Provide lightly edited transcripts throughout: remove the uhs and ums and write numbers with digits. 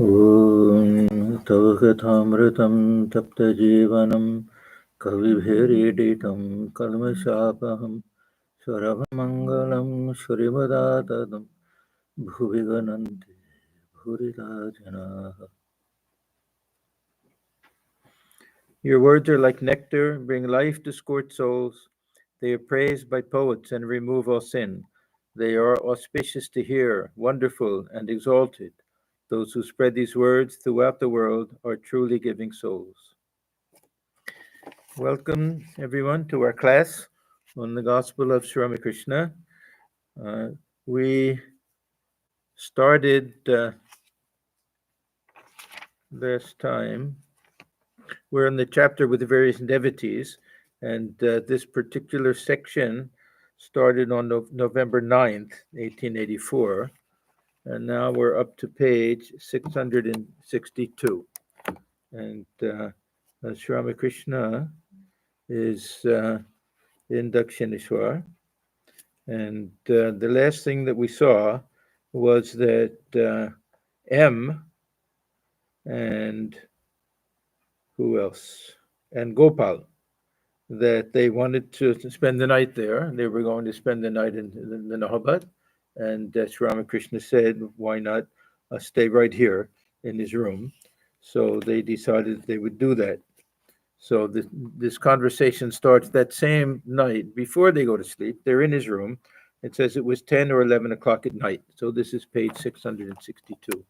ॐ तव कथामृतं तप्तजीवनं कविभिरीडितं कल्मषापहं स्वरमङ्गलं श्रीमदाततं भुवि गणन्ति भूरिदा जनाः. Your words are like nectar, bring life to scorched souls. They are praised by poets and remove all sin. They are auspicious to hear, wonderful and exalted. Those who spread these words throughout the world are truly giving souls. Welcome, everyone, to our class on the Gospel of Sri Ramakrishna. We started last time. We're in the chapter with the various devotees, and this particular section started on November 9th, 1884, and now we're up to page 662. And Sri Ramakrishna is in Dakshineshwar. And the last thing that we saw was that M and who else? And Gopal, that they wanted to spend the night there. They were going to spend the night in the Nahabad. And Sri Ramakrishna said, why not stay right here in his room? So they decided they would do that. So this conversation starts that same night before they go to sleep. They're in his room. It says it was 10 or 11 o'clock at night. So this is page 662.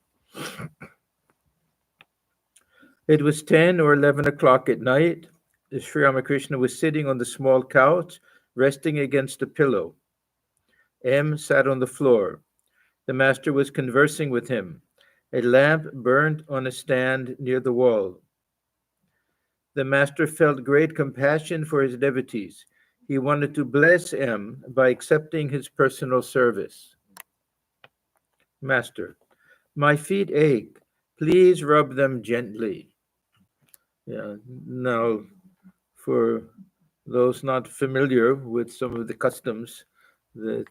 It was 10 or 11 o'clock at night. Sri Ramakrishna was sitting on the small couch, resting against a pillow. M sat on the floor. The master was conversing with him. A lamp burned on a stand near the wall. The master felt great compassion for his devotees. He wanted to bless M by accepting his personal service. Master, my feet ache. Please rub them gently. Yeah. Now, for those not familiar with some of the customs that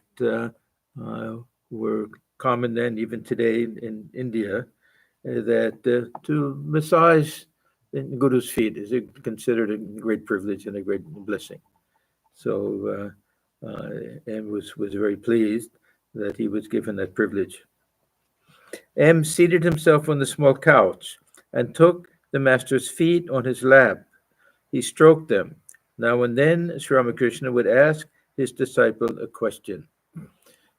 were common then, even today in India, that to massage Guru's feet is considered a great privilege and a great blessing. So M was very pleased that he was given that privilege. M seated himself on the small couch and took the master's feet on his lap. He stroked them. Now and then, Sri Ramakrishna would ask his disciple a question.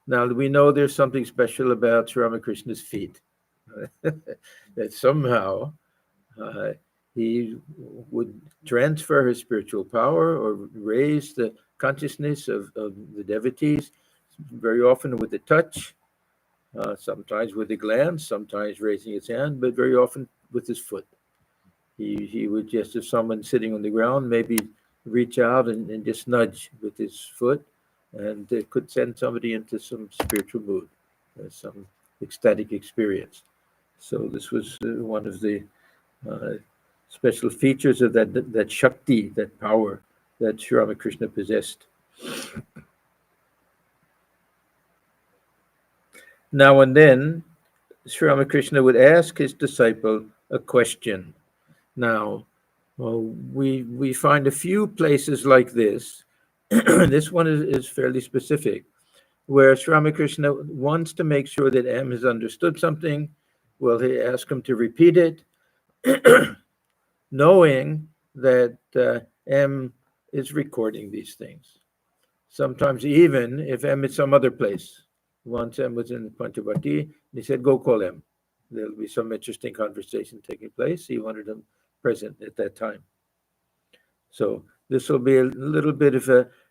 Now, we know there's something special about Sri Ramakrishna's feet, that somehow he would transfer his spiritual power or raise the consciousness of the devotees, very often with a touch, sometimes with a glance, sometimes raising his hand, but very often with his foot. He would just, if someone sitting on the ground, maybe reach out and just nudge with his foot, and it could send somebody into some spiritual mood, some ecstatic experience. So this was one of the special features of that Shakti, that power that Sri Ramakrishna possessed. Now and then, Sri Ramakrishna would ask his disciple a question. Now, we find a few places like this. This one is fairly specific, where Sri Ramakrishna wants to make sure that M has understood something. Well, he asks him to repeat it, knowing that M is recording these things. Sometimes even if M is some other place. Once M was in Panchavati, and he said, go call M. There'll be some interesting conversation taking place. He wanted him present at that time. So this will be a little bit of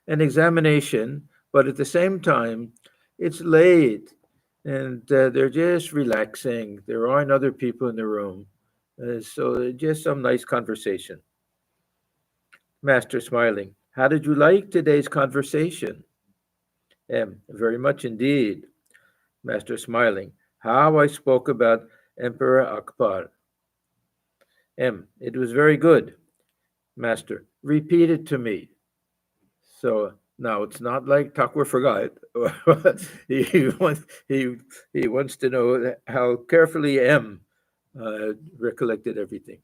an examination, but at the same time, it's late, and they're just relaxing. There aren't other people in the room. So just some nice conversation. Master smiling. How did you like today's conversation? M. Very much indeed. Master smiling. How I spoke about Emperor Akbar. M. It was very good. Master, repeat it to me. So now it's not like Thakur forgot. he wants to know how carefully M recollected everything.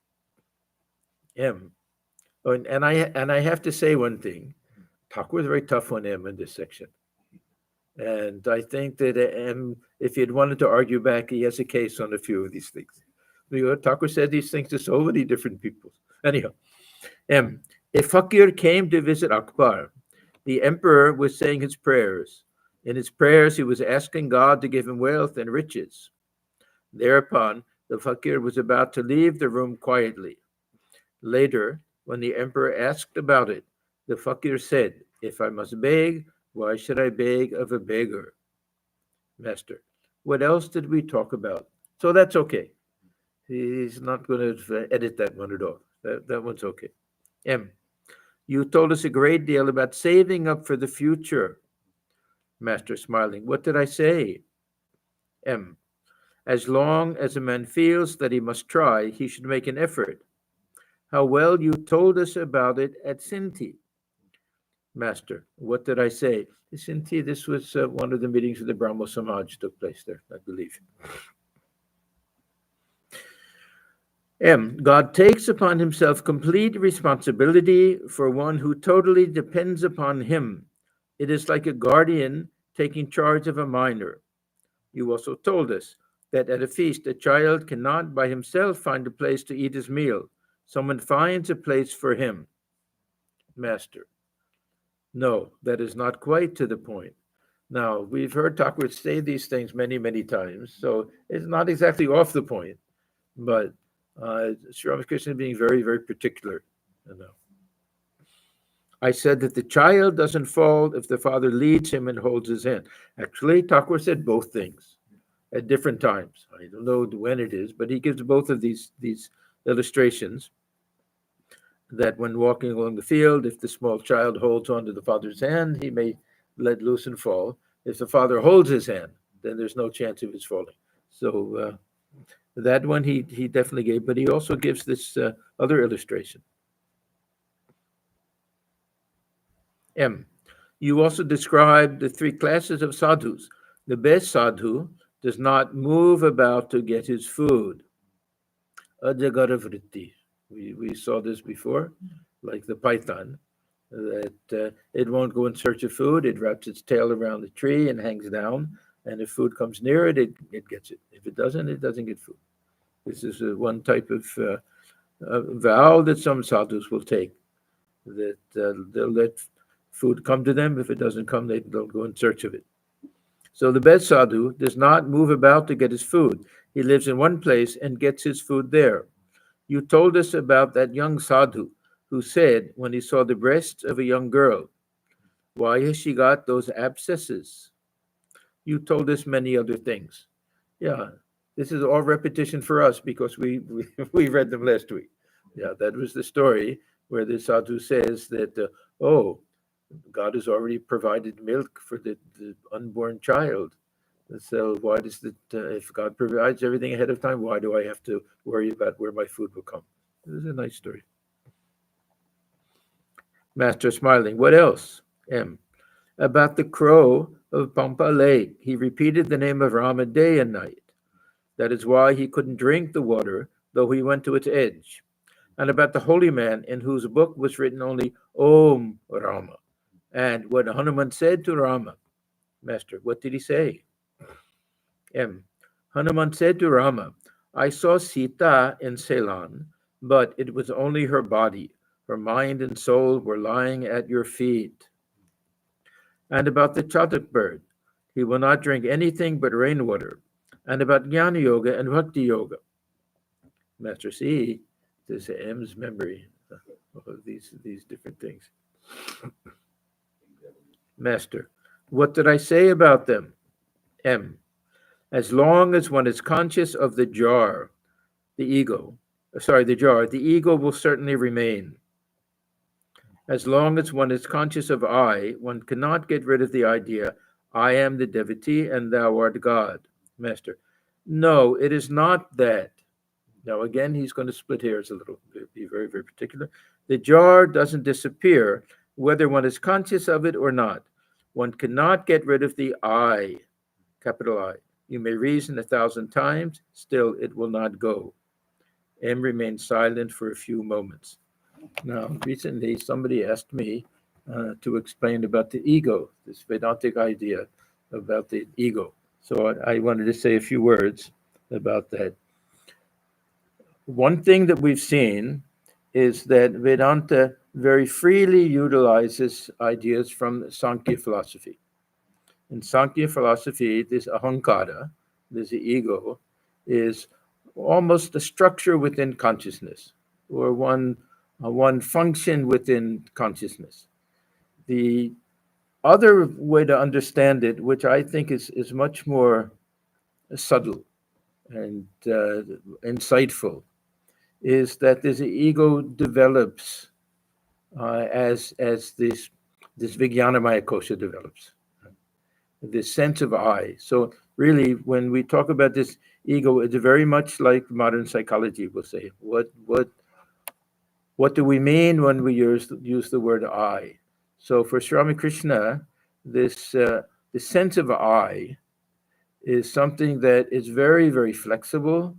M. Oh, and I have to say one thing. Thakur was very tough on M in this section. And I think that M, if he had wanted to argue back, he has a case on a few of these things. Thakur said these things to so many different people. Anyhow, M. A fakir came to visit Akbar. The emperor was saying his prayers. In his prayers, he was asking God to give him wealth and riches. Thereupon, the fakir was about to leave the room quietly. Later, when the emperor asked about it, the fakir said, "If I must beg, why should I beg of a beggar?" Master, what else did we talk about? So that's okay. He's not going to edit that one at all. That one's okay. M, you told us a great deal about saving up for the future. Master, smiling, what did I say? M, as long as a man feels that he must try, he should make an effort. How well you told us about it at Sinti. Master, what did I say? Sinti, this was one of the meetings of the Brahmo Samaj took place there, I believe. M. God takes upon himself complete responsibility for one who totally depends upon him. It is like a guardian taking charge of a minor. You also told us that at a feast, a child cannot by himself find a place to eat his meal. Someone finds a place for him. Master, no, that is not quite to the point. Now, we've heard Thakur say these things many, many times, so it's not exactly off the point, but Sri Ramakrishna is being very, very particular. I said that the child doesn't fall if the father leads him and holds his hand. Actually, Thakur said both things at different times. I don't know when it is, but he gives both of these illustrations that when walking along the field, if the small child holds onto the father's hand, he may let loose and fall. If the father holds his hand, then there's no chance of his falling. So that one he definitely gave, but he also gives this other illustration. M. You also described the three classes of sadhus. The best sadhu does not move about to get his food. Ajagara vritti. We saw this before, like the python, that it won't go in search of food. It wraps its tail around the tree and hangs down, and if food comes near it, it gets it. If it doesn't get food. This is one type of vow that some sadhus will take, that they'll let food come to them. If it doesn't come, they don't go in search of it. So the best sadhu does not move about to get his food. He lives in one place and gets his food there. You told us about that young sadhu who said when he saw the breasts of a young girl, "Why has she got those abscesses?" You told us many other things. Yeah, this is all repetition for us because we read them last week. Yeah, that was the story where the sadhu says that, God has already provided milk for the unborn child. So why does if God provides everything ahead of time, why do I have to worry about where my food will come? This is a nice story. Master smiling. What else? M. About the crow of Pampa Lake. He repeated the name of Rama day and night. That is why he couldn't drink the water, though he went to its edge. And about the holy man in whose book was written only Om Rama. And what Hanuman said to Rama. Master, what did he say? M. Hanuman said to Rama, I saw Sita in Ceylon, but it was only her body. Her mind and soul were lying at your feet. And about the Chatak bird, he will not drink anything but rainwater. And about Jnana Yoga and Bhakti Yoga. Master, see, this is M's memory of these different things. Master, what did I say about them? M. As long as one is conscious of the jar, the ego will certainly remain. As long as one is conscious of I, one cannot get rid of the idea, I am the devotee and thou art God. Master, no, it is not that. Now, again, he's going to split hairs a little, be very, very particular. The jar doesn't disappear, whether one is conscious of it or not. One cannot get rid of the I, capital I. You may reason 1,000 times, still it will not go. and remain silent for a few moments. Now, recently somebody asked me to explain about the ego, this Vedantic idea about the ego. So I wanted to say a few words about that. One thing that we've seen is that Vedanta very freely utilizes ideas from Sankhya philosophy. In Sankhya philosophy, this ahankara, this ego, is almost a structure within consciousness, or one function within consciousness. The other way to understand it, which I think is much more subtle and insightful, is that this ego develops as this Vijnanamaya kosha develops, this sense of I. So really, when we talk about this ego, it's very much like modern psychology will say. What do we mean when we use the word I? So for Sri Ramakrishna, this sense of I is something that is very, very flexible,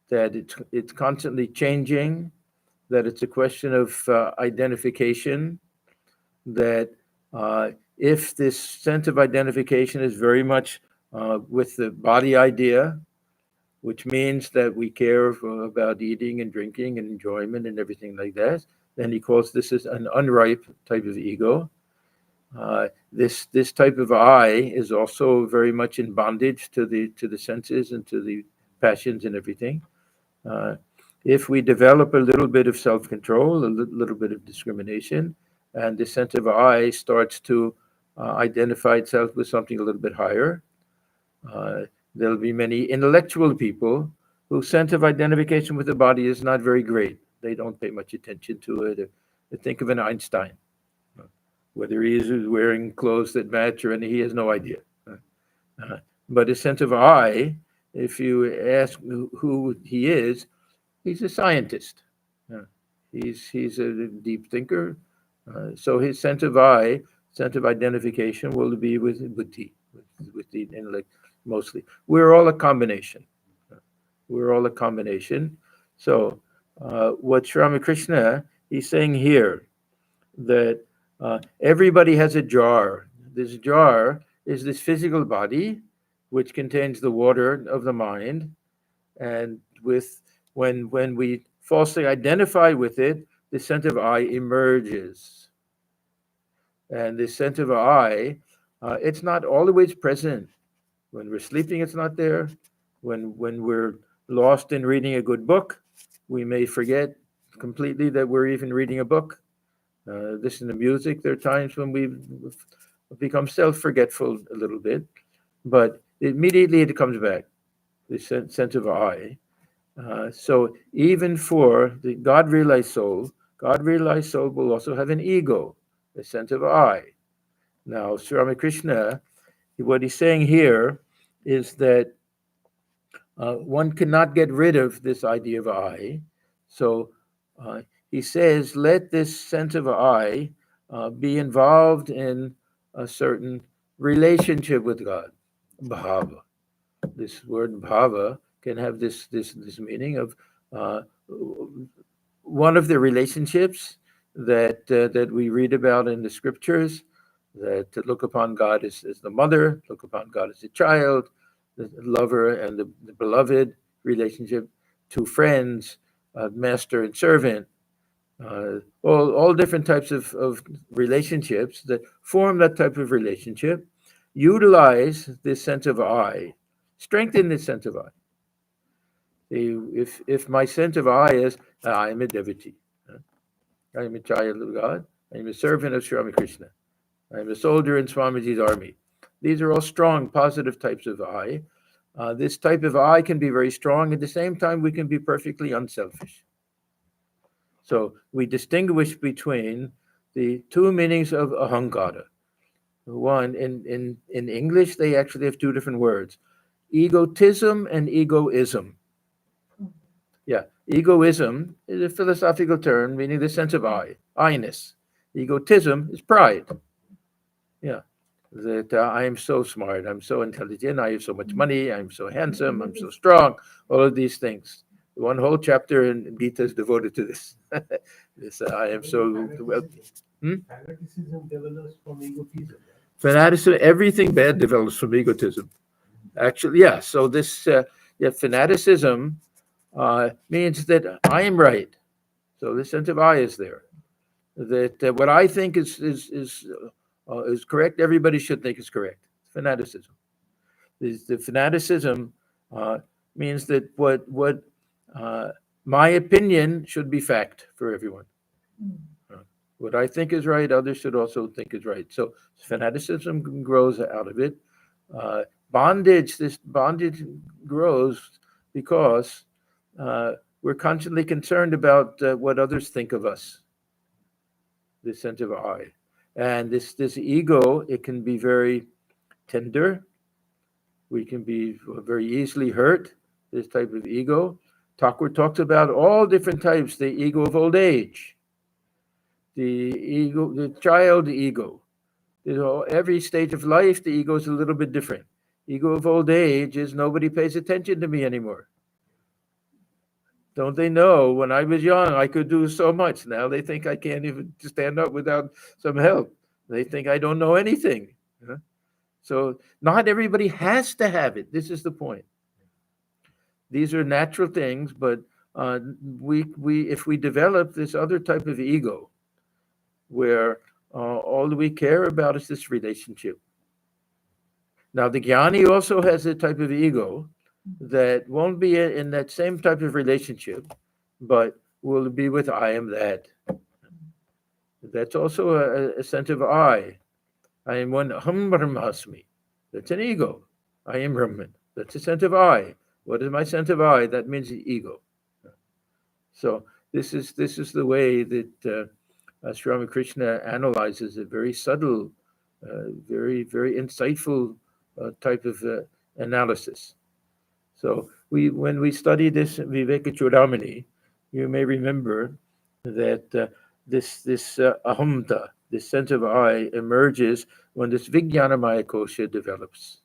that it's constantly changing, that it's a question of identification, that if this sense of identification is very much with the body idea, which means that we care about eating and drinking and enjoyment and everything like that, then he calls this as an unripe type of ego. This type of I is also very much in bondage to the senses and to the passions and everything. If we develop a little bit of self-control, a little bit of discrimination, and the sense of I starts to identify itself with something a little bit higher, there'll be many intellectual people whose sense of identification with the body is not very great. They don't pay much attention to it. Think of an Einstein. Whether he is wearing clothes that match or anything, he has no idea. But his sense of I, if you ask who he is, he's a scientist. He's a deep thinker. So his sense of I, sense of identification, will be with buddhi, with the intellect mostly. We're all a combination. We're all a combination. So what Sri Ramakrishna, he's saying here, that everybody has a jar. This jar is this physical body, which contains the water of the mind, and when we falsely identify with it, the sense of I emerges. And the sense of I, it's not always present. When we're sleeping, it's not there. When we're lost in reading a good book, we may forget completely that we're even reading a book. Listen to music, there are times when we become self-forgetful a little bit, but immediately it comes back, the sense of I. So even for the God-realized soul will also have an ego, a sense of I. Now, Sri Ramakrishna, what he's saying here is that one cannot get rid of this idea of I. So he says, let this sense of I be involved in a certain relationship with God, bhava. This word bhava can have this meaning of one of the relationships that we read about in the scriptures, that to look upon God as the mother, look upon God as a child, the lover and the beloved relationship, two friends, master and servant, all different types of relationships that form that type of relationship, utilize this sense of I, strengthen this sense of I. If my sense of I is, I am a devotee, I am a child of God, I am a servant of Sri Ramakrishna, I am a soldier in Swamiji's army. These are all strong, positive types of I. This type of I can be very strong. At the same time, we can be perfectly unselfish. So we distinguish between the two meanings of ahankara. One, in English, they actually have two different words, egotism and egoism. Yeah, egoism is a philosophical term meaning the sense of I-ness. Egotism is pride. Yeah, that I am so smart, I'm so intelligent, I have so much money, I'm so handsome, I'm so strong, all of these things. One whole chapter in Gita is devoted to this. This I am so well. Fanaticism develops from egotism. Fanaticism, everything bad develops from egotism. Actually, yeah. So this, fanaticism means that I am right. So the sense of I is there. That what I think is correct, everybody should think is correct. Fanaticism. The fanaticism uh, means that what uh, my opinion should be fact for everyone. Uh, What I think is right, others should also think is right. So fanaticism grows out of it. Uh, this bondage grows because uh, we're constantly concerned about what others think of us. This sense of I, and this ego, it can be very tender. We can be very easily hurt. This type of ego. Thakur talks about all different types: the ego of old age, the ego, the child ego. Every stage of life, the ego is a little bit different. Ego of old age is nobody pays attention to me anymore. Don't they know when I was young, I could do so much. Now they think I can't even stand up without some help. They think I don't know anything. Huh? So not everybody has to have it. This is the point. These are natural things, but we if we develop this other type of ego, where all we care about is this relationship. Now the jnani also has a type of ego that won't be in that same type of relationship, but will be with I am that. That's also a sense of I. I am one Hum Brahmasmi. That's an ego. I am Brahman. That's a sense of I. What is my sense of I? That means the ego. So this is the way that Sri Ramakrishna analyzes a very subtle, very very insightful type of analysis. So when we study this Viveka Chudamani, you may remember that this ahamta, this sense of I, emerges when this Vijnanamaya kosha develops.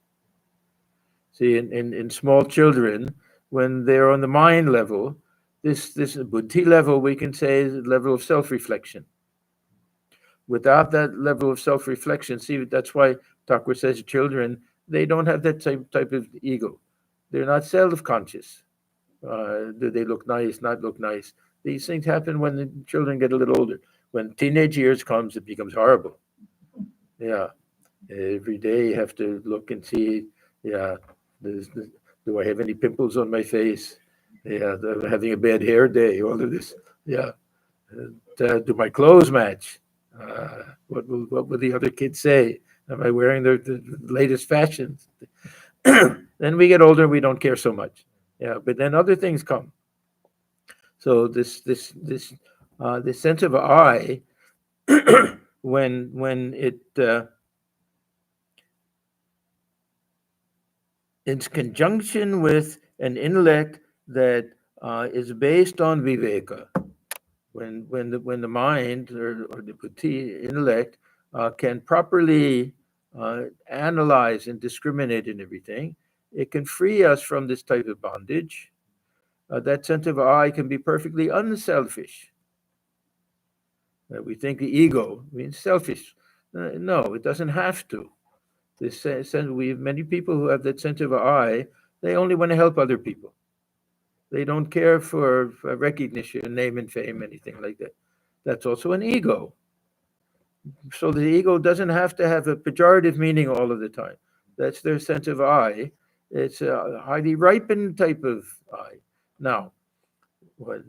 See, in small children, when they're on the mind level, this buddhi level, we can say, is a level of self-reflection. Without that level of self-reflection, see, that's why Thakur says children, they don't have that type of ego. They're not self-conscious. Do they look nice, not look nice? These things happen when the children get a little older. When teenage years comes, it becomes horrible. Yeah. Every day you have to look and see, yeah, do I have any pimples on my face? Yeah, I'm having a bad hair day, all of this. Yeah. Do my clothes match? What will the other kids say? Am I wearing the latest fashions? Then we get older, we don't care so much. Yeah, but then other things come. So this sense of I, when it in conjunction with an intellect that is based on viveka, when the mind or the buddhi intellect can properly analyze and discriminate in everything, it can free us from this type of bondage. That sense of I can be perfectly unselfish. We think the ego means selfish. No, it doesn't have to. This sense, we have many people who have that sense of I. They only want to help other people. They don't care for recognition, name and fame, anything like that. That's also an ego. So the ego doesn't have to have a pejorative meaning all of the time. That's their sense of I. It's a highly ripened type of I. Now, what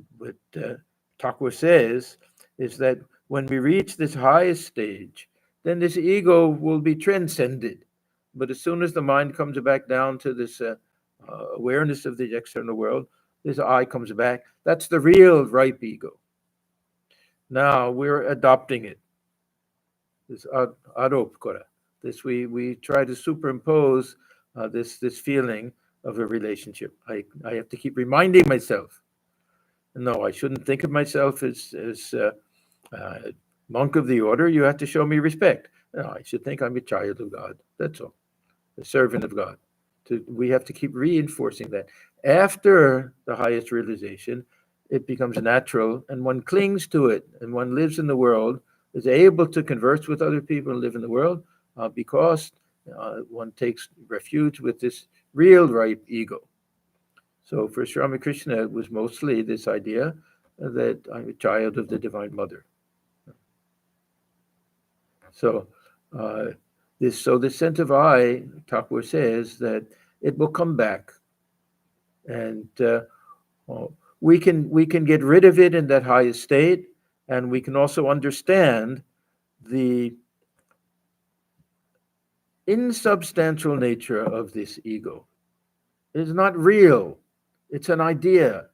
Thakur says is that when we reach this highest stage, then this ego will be transcended. But as soon as the mind comes back down to this awareness of the external world, this I comes back. That's the real ripe ego. Now we're adopting it. This aropkara. This we try to superimpose this feeling of a relationship. I have to keep reminding myself. No, I shouldn't think of myself as uh, monk of the order. You have to show me respect. No, I should think I'm a child of God. That's all, a servant of God. We have to keep reinforcing that. After the highest realization, it becomes natural, and one clings to it, and one lives in the world, is able to converse with other people and live in the world because one takes refuge with this real ripe ego. So for Sri Ramakrishna, it was mostly this idea that I'm a child of the Divine Mother. So this sense of I, Thakur says that it will come back, and we can get rid of it in that highest state, and we can also understand the insubstantial nature of this ego. It is not real. It's an idea.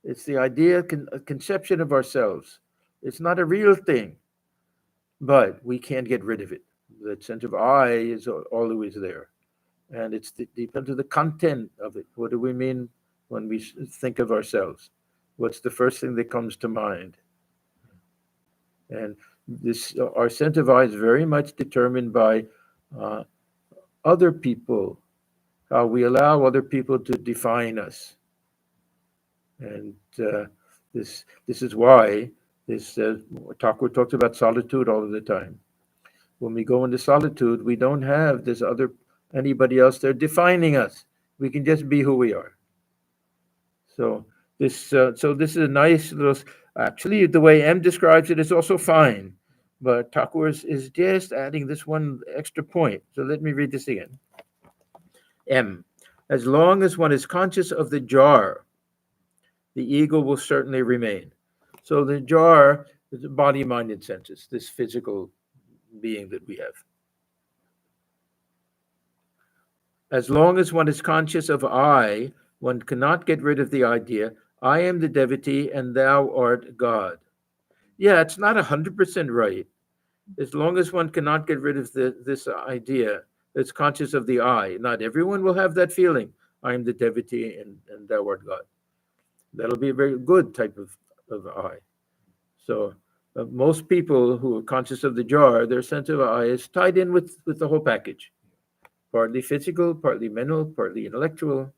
It's the idea, a conception of ourselves. It's not a real thing, but we can't get rid of it. That sense of I is always there, and it's depends on the content of it. What do we mean when we think of ourselves? What's the first thing that comes to mind? And this, our sense of I is very much determined by other people, how we allow other people to define us. And this is why this Thakur talks about solitude all of the time. When we go into solitude, we don't have this anybody else there defining us. We can just be who we are. So this is a nice little. Actually, the way M describes it is also fine, but Thakur is just adding this one extra point. So let me read this again. M. As long as one is conscious of the jar, the ego will certainly remain. So the jar is the body, mind, and senses, this physical being that we have. As long as one is conscious of I, one cannot get rid of the idea, I am the devotee and thou art God. Yeah, it's not 100% right. As long as one cannot get rid of this idea, that's conscious of the I. Not everyone will have that feeling. I am the devotee and thou art God. That'll be a very good type of I. So most people who are conscious of the jar, their sense of I is tied in with the whole package. Partly physical, partly mental, partly intellectual,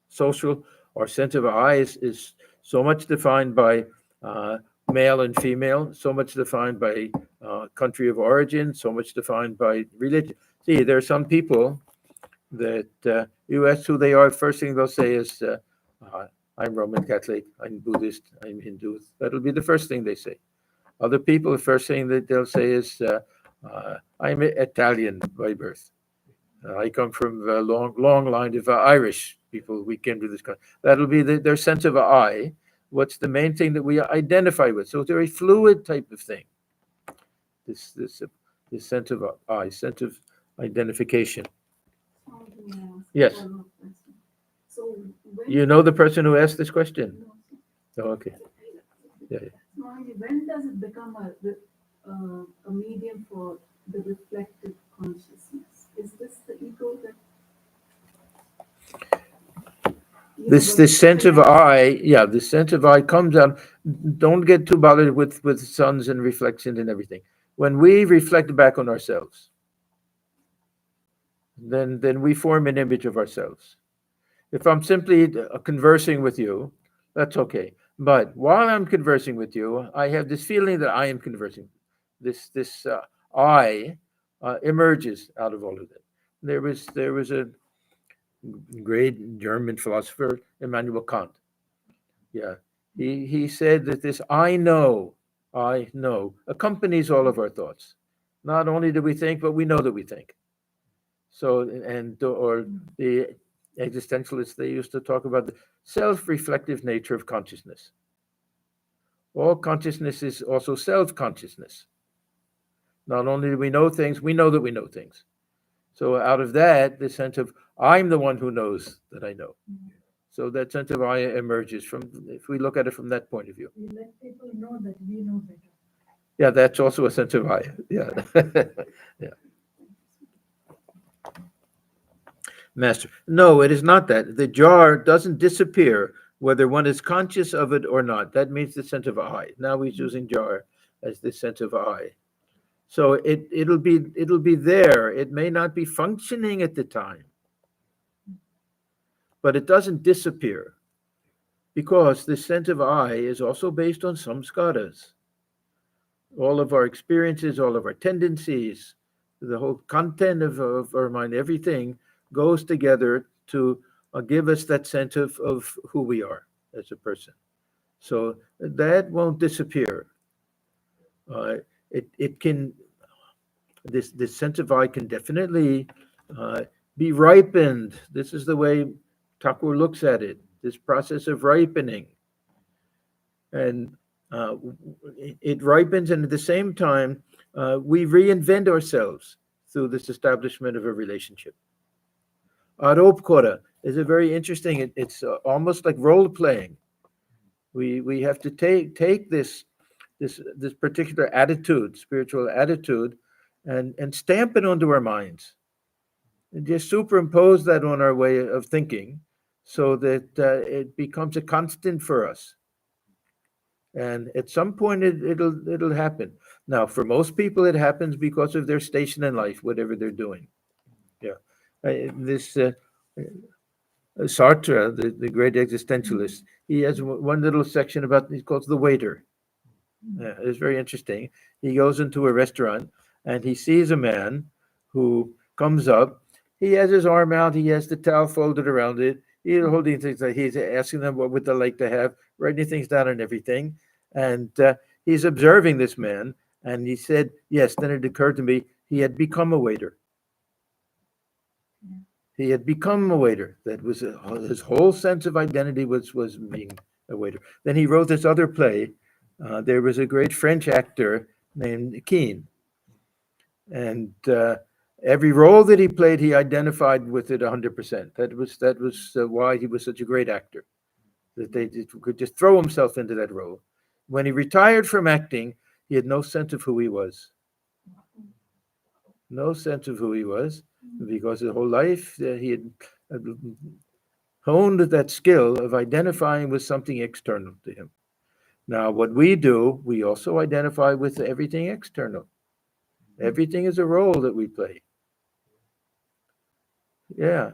social. Our sense of I is so much defined by male and female, so much defined by country of origin, so much defined by religion. See, there are some people that you ask who they are, first thing they'll say is, I'm Roman Catholic, I'm Buddhist, I'm Hindu. That'll be the first thing they say. Other people, the first thing that they'll say is, I'm Italian by birth. I come from a long line of Irish people. We came to this country. That'll be their sense of I. What's the main thing that we identify with? So it's a very fluid type of thing. This sense of I, sense of identification. Yes. So You know the person who asked this question? Oh, okay. Yeah. When does it become a medium for the reflective consciousness? Is this the ego that this sense of I, yeah, this sense of I comes out. Don't get too bothered with suns and reflections and everything. When we reflect back on ourselves, then we form an image of ourselves. If I'm simply conversing with you, that's okay. But while I'm conversing with you, I have this feeling that I am conversing. This I emerges out of all of that. There was a great German philosopher, Immanuel Kant. Yeah, he said that this I know accompanies all of our thoughts. Not only do we think, but we know that we think. So, or the existentialists, they used to talk about the self-reflective nature of consciousness. All consciousness is also self-consciousness. Not only do we know things, we know that we know things. So out of that, the sense of I'm the one who knows that I know. So that sense of I emerges from, if we look at it from that point of view. we let people know that we know better? Yeah, that's also a sense of I. Yeah. Yeah. Master. No, it is not that. The jar doesn't disappear whether one is conscious of it or not. That means the sense of I. Now he's using jar as the sense of I. So it'll be there. It may not be functioning at the time. but it doesn't disappear, because the sense of I is also based on samskaras. All of our experiences, all of our tendencies, the whole content of our mind, everything goes together to give us that sense of who we are as a person. So that won't disappear. Uh, it can, this sense of I can definitely uh, be ripened. This is the way Thakur looks at it. This process of ripening, and uh, it ripens, and at the same time, we reinvent ourselves through this establishment of a relationship. Aropkora is a very interesting. It's almost like role playing. We have to take this particular attitude, spiritual attitude, and stamp it onto our minds, and just superimpose that on our way of thinking, so that it becomes a constant for us. And at some point, it'll happen. Now, for most people, it happens because of their station in life, whatever they're doing. Yeah, this Sartre, the great existentialist, he has one little section about, he calls the waiter. Yeah, it's very interesting. He goes into a restaurant and he sees a man who comes up. He has his arm out. He has the towel folded around it. He's holding things, like he's asking them what would they like to have, writing things down and everything. And he's observing this man. And he said, yes. Then it occurred to me, he had become a waiter. He had become a waiter. That was his whole sense of identity was being a waiter. Then he wrote this other play. There was a great French actor named Keane, and every role that he played, he identified with it 100%. That was why he was such a great actor, that could just throw himself into that role. When he retired from acting, he had no sense of who he was. No sense of who he was, because his whole life he had honed that skill of identifying with something external to him. Now, what we do, we also identify with everything external. Everything is a role that we play. Yeah.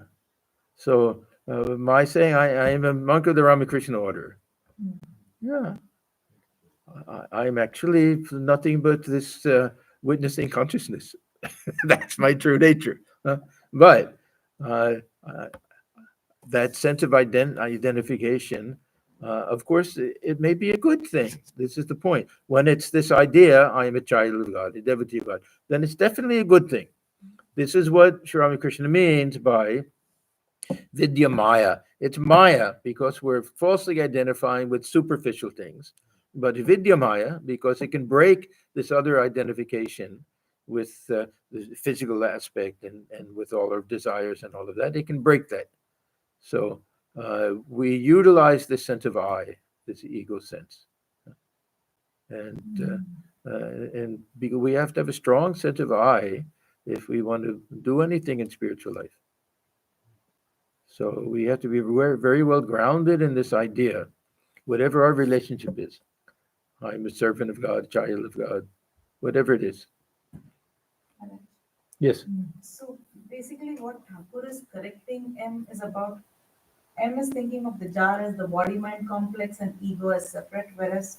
So, my saying, I am a monk of the Ramakrishna order. Yeah. I'm actually nothing but this witnessing consciousness. That's my true nature. But uh, uh, that sense of identification, of course, it may be a good thing. This is the point. When it's this idea, I am a child of God, a devotee of God, then it's definitely a good thing. This is what Sri Ramakrishna means by Vidya Maya. It's Maya because we're falsely identifying with superficial things, but Vidya Maya because it can break this other identification with the physical aspect and with all our desires and all of that. It can break that. So we utilize this sense of I, this ego sense, and we have to have a strong sense of I if we want to do anything in spiritual life. So we have to be very well grounded in this idea, whatever our relationship is. I'm a servant of God, child of God, whatever it is. Correct. Yes. So basically, what Thakur is correcting M is about M is thinking of the jar as the body mind complex and ego as separate, whereas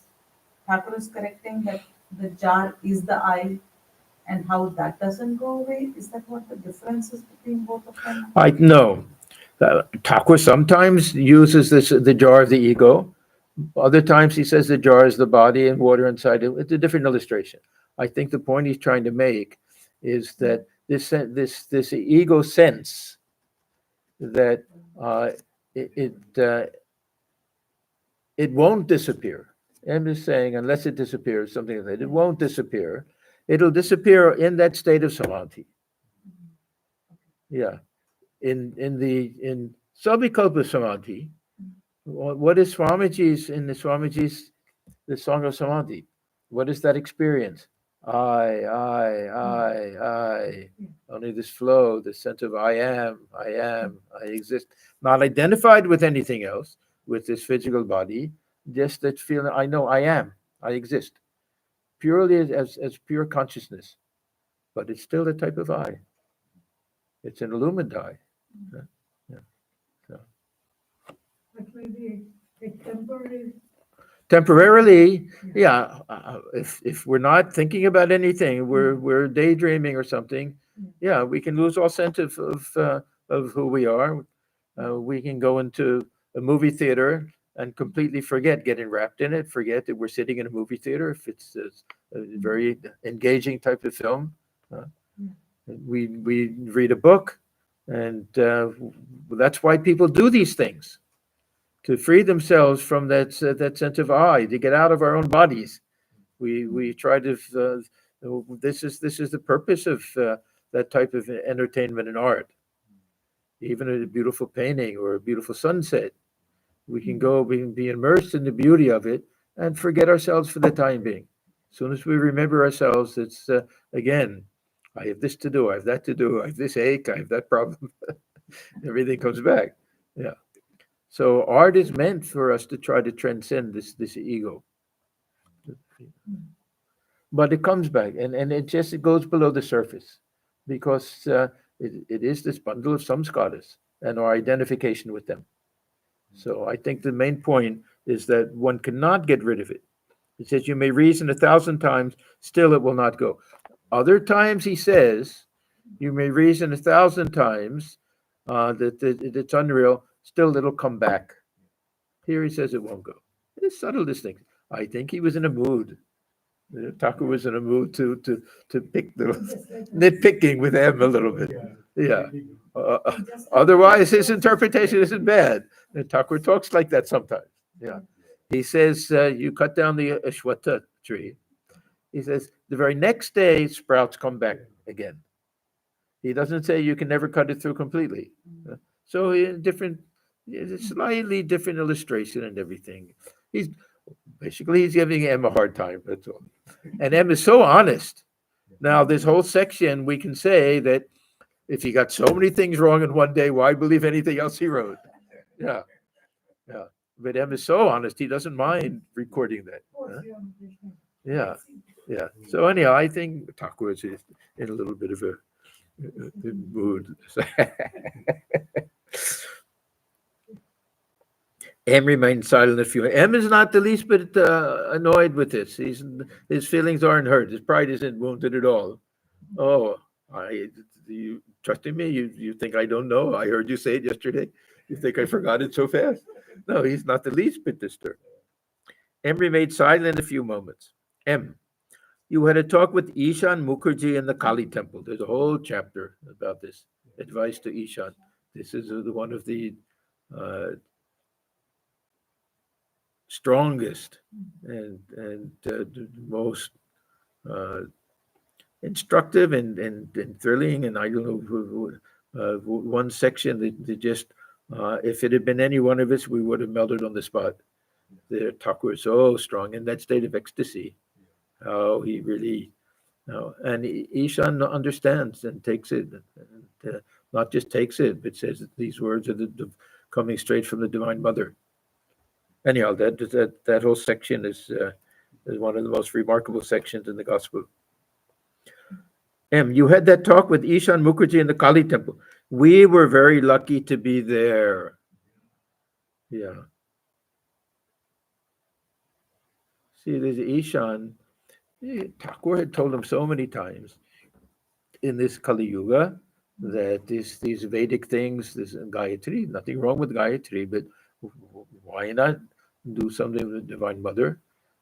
Thakur is correcting that the jar is the I and how that doesn't go away. Is that what the difference is between both of them? I know. Thakur sometimes uses the jar of the ego. Other times he says the jar is the body and water inside it. It's a different illustration. I think the point he's trying to make is that this ego sense that it won't disappear. I'm just saying, unless it disappears, something like that, it won't disappear. It'll disappear in that state of samadhi. Yeah, in Savikalpa samadhi. What is Swamiji's in the Swamiji's the song of samadhi? What is that experience? I. Only this flow, the sense of I am, I exist, not identified with anything else, with this physical body, just that feeling, I know I am, I exist, purely as pure consciousness, but it's still a type of I. It's an illumined I. Yeah. So. Actually, the temporary. Temporarily, yeah. If we're not thinking about anything, we're daydreaming or something. Yeah, we can lose all sense of who we are. We can go into a movie theater and completely forget getting wrapped in it. Forget that we're sitting in a movie theater if it's a very engaging type of film. Uh, we read a book, and that's why people do these things, to free themselves from that sense of I, to get out of our own bodies. We try to. This is the purpose of that type of entertainment and art. Even a beautiful painting or a beautiful sunset, we can go, we can be immersed in the beauty of it and forget ourselves for the time being. As soon as we remember ourselves, it's again, I have this to do, I have that to do, I have this ache, I have that problem. Everything comes back. Yeah. So art is meant for us to try to transcend this ego. But it comes back, and it goes below the surface, because it is this bundle of samskaras and our identification with them. So I think the main point is that one cannot get rid of it. He says you may reason 1,000 times, still it will not go. Other times he says you may reason 1,000 times that it's unreal, still it'll come back. Here he says it won't go. It's subtle distinction. I think he was in a mood. Thakur was in a mood to pick the nitpicking with him a little bit. Yeah. Otherwise, his interpretation isn't bad. And Thakur talks like that sometimes. Yeah. He says, you cut down the Ashwatha tree. He says, the very next day, sprouts come back again. He doesn't say you can never cut it through completely. So it's a slightly different illustration and everything. He's giving M a hard time. That's all. And M is so honest. Now, this whole section, we can say that if he got so many things wrong in one day, why believe anything else he wrote? Yeah. Yeah. But M is so honest, he doesn't mind recording that. Yeah. Yeah. So anyhow, I think Thakur is in a little bit of a mood. M remained silent a few. M is not the least bit annoyed with this. His feelings aren't hurt. His pride isn't wounded at all. Oh, you trusting me? You think I don't know? I heard you say it yesterday. You think I forgot it so fast? No, he's not the least bit disturbed. M remained silent a few moments. M, you had a talk with Ishan Mukherjee in the Kali temple. There's a whole chapter about this. Advice to Ishan. This is one of the strongest and most instructive and thrilling. And I don't know, one section that just, if it had been any one of us, we would have melted on the spot. The Thakur is so strong in that state of ecstasy. How he really, and Ishan understands and takes it, and not just takes it, but says that these words are coming straight from the Divine Mother. Anyhow, that whole section is one of the most remarkable sections in the Gospel. M, you had that talk with Ishan Mukherjee in the Kali temple. We were very lucky to be there. Yeah. See, there's Ishan. Thakur had told him so many times in this Kali Yuga that these Vedic things, this Gayatri, nothing wrong with Gayatri, but why not do something with the Divine Mother?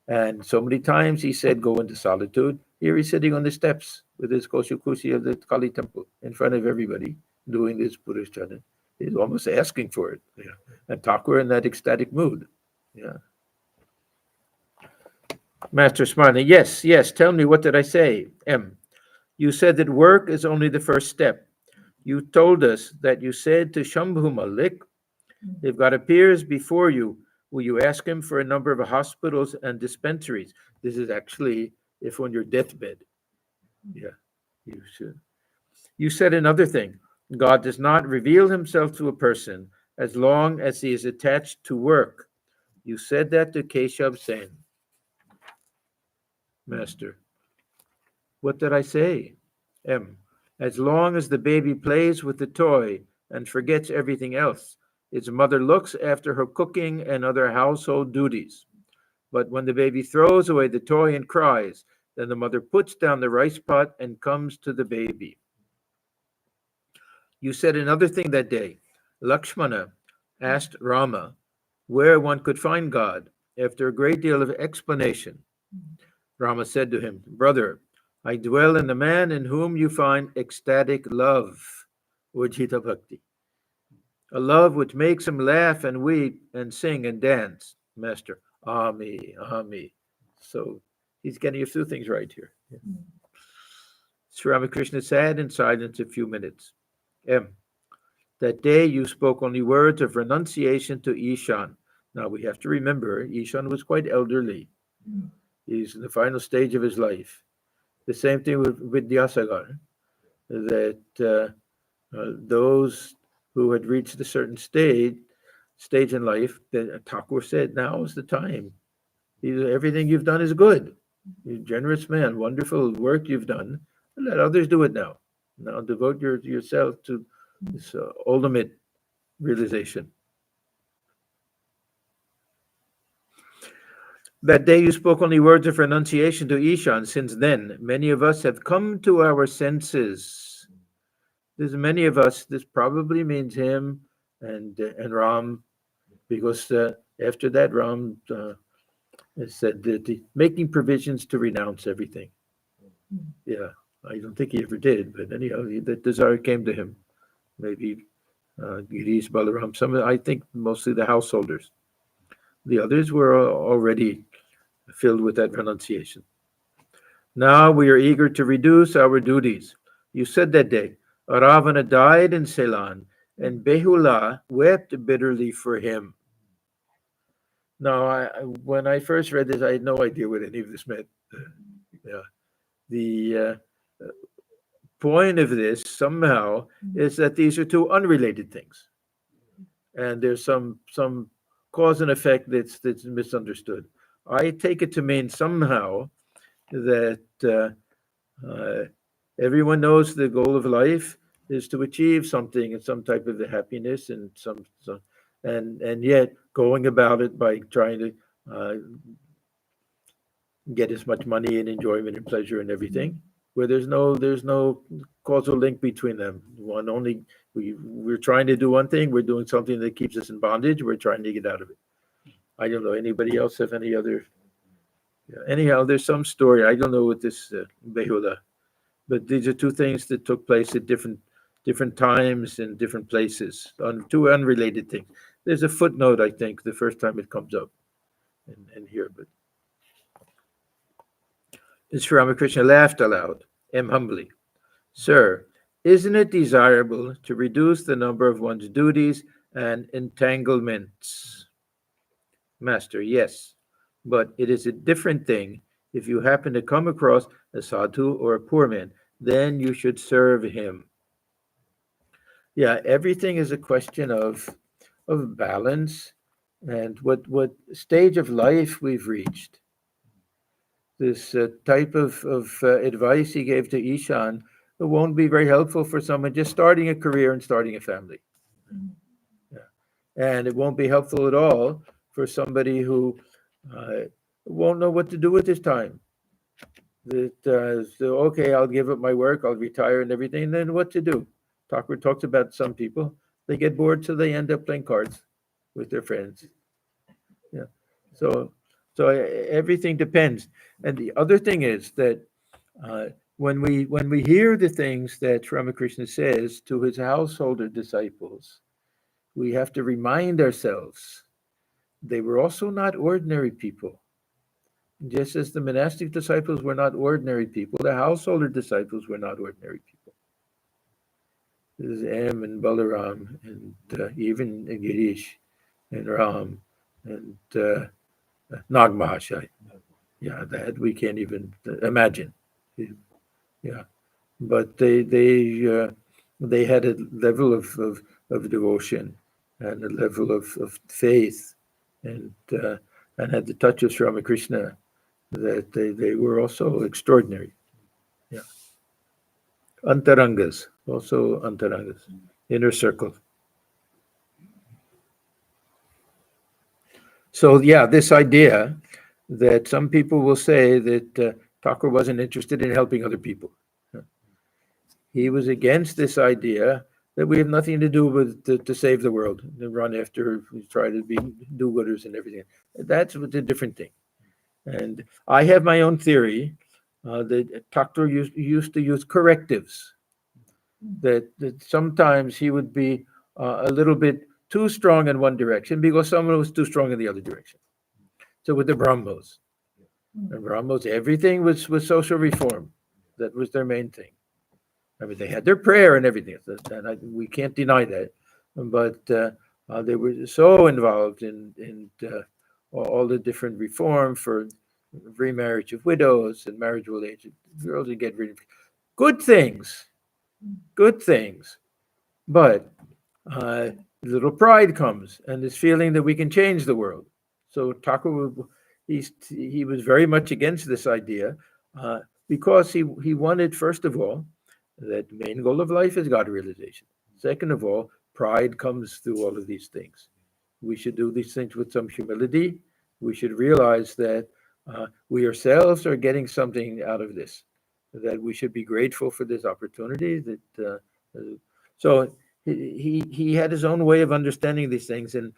And so many times he said, go into solitude. Here he's sitting on the steps with his Koshukushi of the Kali temple in front of everybody doing this Buddhist chanting. He's almost asking for it. Yeah. And Thakur in that ecstatic mood. Yeah. Master smiling. Yes, tell me, what did I say? M, you said that work is only the first step. You told us that you said to Shambhu Malik, if God appears before you, will you ask him for a number of hospitals and dispensaries? This is actually if on your deathbed. Yeah, you should. You said another thing. God does not reveal himself to a person as long as he is attached to work. You said that to Keshav Sen. Master, what did I say? M, as long as the baby plays with the toy and forgets everything else, Its mother looks after her cooking and other household duties. But when the baby throws away the toy and cries, then the mother puts down the rice pot and comes to the baby. You said another thing that day. Lakshmana asked Rama where one could find God. After a great deal of explanation, Rama said to him, Brother, I dwell in the man in whom you find ecstatic love, Ujjita Bhakti, a love which makes him laugh and weep and sing and dance. Master, Ami, Ami. So he's getting a few things right here. Sri Ramakrishna sat in silence a few minutes. M. That day you spoke only words of renunciation to Ishan. Now we have to remember, Ishan was quite elderly. He's in the final stage of his life. The same thing with Vidyasagar, that those who had reached a certain stage in life, that Thakur said, now is the time. Everything you've done is good. You're a generous man, wonderful work you've done. Let others do it now. Now devote yourself to this ultimate realization. That day you spoke only words of renunciation to Ishan. Since then, many of us have come to our senses. There's many of us. This probably means him and Ram, because after that, Ram said that making provisions to renounce everything. Yeah, I don't think he ever did, but anyhow, that desire came to him. Maybe Girish, Balaram, I think mostly the householders. The others were already filled with that renunciation. Now we are eager to reduce our duties. You said that day, Ravana died in Ceylon, and Behula wept bitterly for him. Now, when I first read this, I had no idea what any of this meant. Yeah. The point of this somehow is that these are two unrelated things, and there's some cause and effect that's misunderstood. I take it to mean somehow that everyone knows the goal of life is to achieve something and some type of happiness and and yet going about it by trying to get as much money and enjoyment and pleasure and everything, where there's no causal link between them. We're trying to do one thing, we're doing something that keeps us in bondage, we're trying to get out of it. I don't know, anybody else have any other? Yeah. Anyhow, there's some story, I don't know what this Behula, but these are two things that took place at different times and different places, on two unrelated things. There's a footnote, I think, the first time it comes up in here, but Sri Ramakrishna laughed aloud, humbly. Sir, isn't it desirable to reduce the number of one's duties and entanglements? Master, yes, but it is a different thing if you happen to come across a sadhu or a poor man, then you should serve him. Yeah, everything is a question of balance and what stage of life we've reached. This type of advice he gave to Ishan, it won't be very helpful for someone just starting a career and starting a family. Yeah. And it won't be helpful at all for somebody who won't know what to do with his time. So, okay, I'll give up my work, I'll retire and everything, and then what to do? Thakur talks about some people, they get bored, so they end up playing cards with their friends. Yeah. So everything depends. And the other thing is that when we hear the things that Ramakrishna says to his householder disciples, we have to remind ourselves they were also not ordinary people. Just as the monastic disciples were not ordinary people, the householder disciples were not ordinary people. This is M and Balaram and even Girish and Ram and Nag Mahashai. Yeah, that we can't even imagine. Yeah, but they had a level of devotion and a level of faith and had the touch of Sri Ramakrishna, that they were also extraordinary. Yeah. Antarangas, also Antarangas, inner circle. So yeah, this idea that some people will say that Thakur wasn't interested in helping other people. He was against this idea that we have nothing to do with to save the world, to run after, try to be do-gooders and everything. That's a different thing. And I have my own theory that Thakur used to use correctives. That sometimes he would be a little bit too strong in one direction because someone was too strong in the other direction. So with the Brahmos, everything was social reform. That was their main thing. I mean, they had their prayer and everything, and we can't deny that. But they were so involved in all the different reform for remarriage of widows and marriageable age girls to get rid of good things, but little pride comes and this feeling that we can change the world. So Thakur, he was very much against this idea because he wanted, first of all, that the main goal of life is God realization. Second of all, pride comes through all of these things. We should do these things with some humility. We should realize that we ourselves are getting something out of this, that we should be grateful for this opportunity. So he had his own way of understanding these things, and